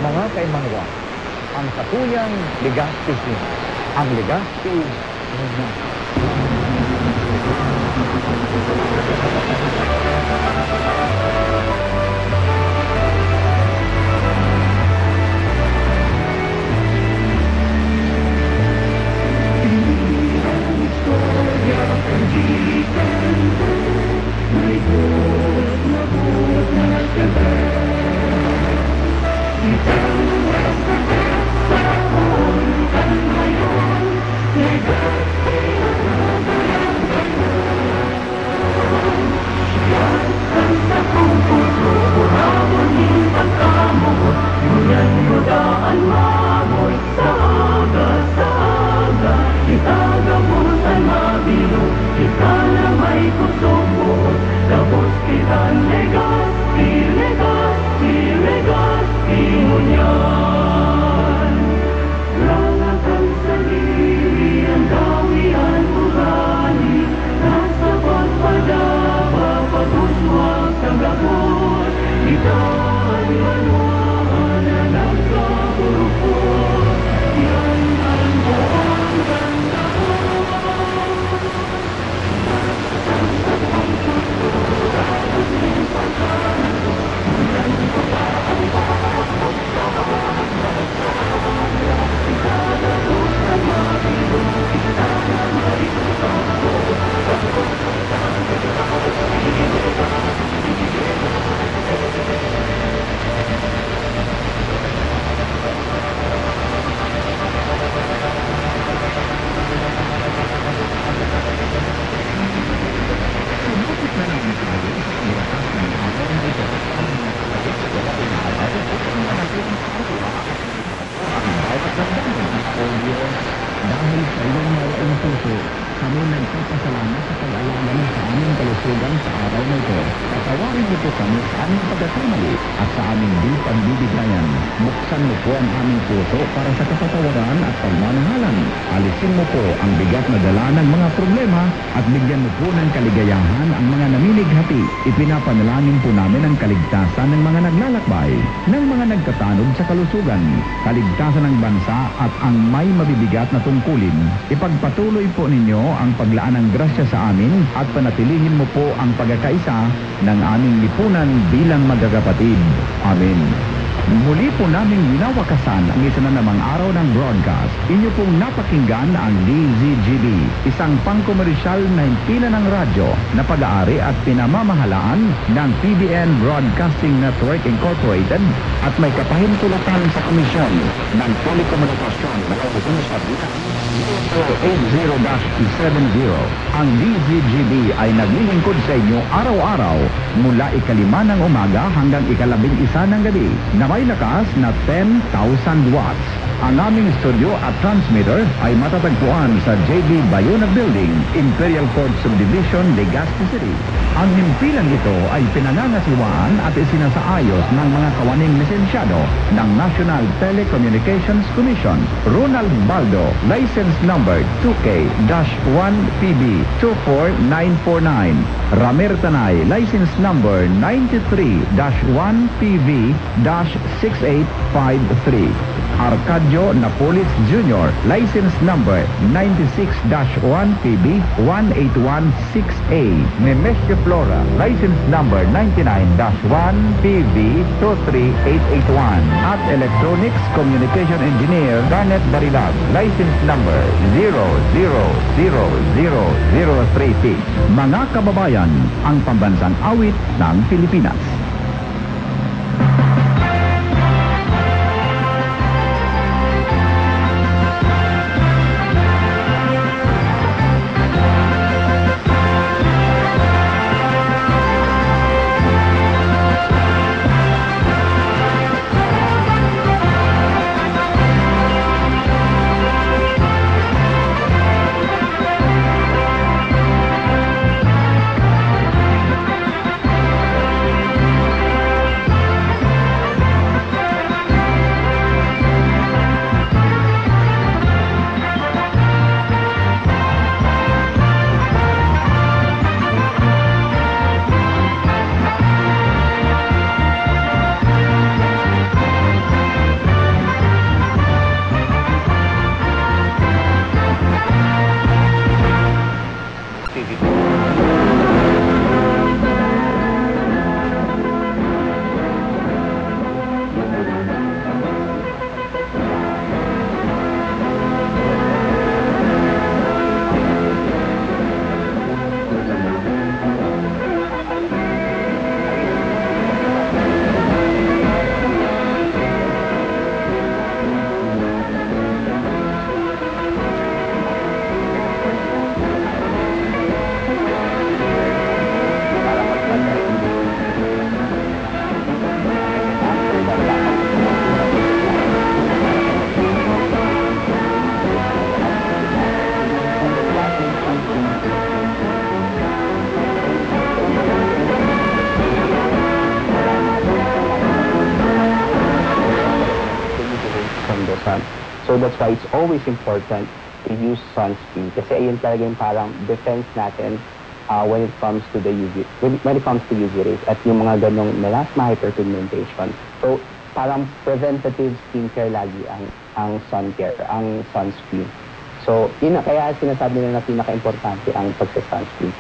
Mga kaimangwa, ang katuyang Legazpi Film. Ang Legazpi Movement. Dahil sa iyong mawaing puso, kami nagpapasalamat sa pag-alala mo sa aming kalusugan sa araw na ito. Patawarin mo po kami sa aming pagkakamali at sa aming di pagbibigayan. Buksan mo po ang aming puso para sa kapatawaran at pagmamahalan. Alisin mo po ang bigat na dala ng mga problema at bigyan mo po ng kaligayahan ang mga namimighati. Ipinapanalangin po namin ang kaligtasan ng mga naglalakbay, ng mga nagkatanog sa kalusugan, kaligtasan ng bansa at ang may mabibigat na tungkulin. Ipagpatuloy po ninyo ang paglaan ng grasya sa amin at panatilihin mo po ang pagkakaisa ng aming lipunan bilang magkakapatid. Amen. Muli po naming winawakasan ang isa na namang araw ng broadcast. Inyo pong napakinggan ang DZGB, isang pangkomersyal na himpilan ng radyo na pag-aari at pinamamahalaan ng PBN Broadcasting Network Incorporated at may kapahintulutan sa Komisyon ng Telekomunikasyon na nauusin sa Butang 80-70. Ang DZGB ay naglilingkod sa inyo araw-araw mula 5 ng umaga hanggang 11 ng gabi na may lakas na 10,000 watts. Ang aming studio at transmitter ay matatagpuan sa JB Bayona Building, Imperial Court Subdivision, Legazpi City. Ang himpilan ito ay pinangangasiwaan at isinasaayos ng mga kawaning lisensyado ng National Telecommunications Commission. Ronald Baldo, license number 2K-1PB24949. Ramer Tanay, license number 93-1PV-6853. Arcadio Napolis Jr., license number 96-1PB1816A. Nemesio Flora, license number 99-1PB23881. At Electronics Communication Engineer Garnet Barilag, license number 0000036. Mga kababayan, ang pambansang awit ng Pilipinas. So that's why it's always important to use sunscreen kasi ayun talaga yung parang defense natin when it comes to the UV when it comes to UV rays at yung mga ganong melasma, hyperpigmentation. So parang preventative skincare lagi ang sun care, ang sunscreen. So yun na kaya sinasabi nila na pinaka-importante ang pagsa-sunscreen.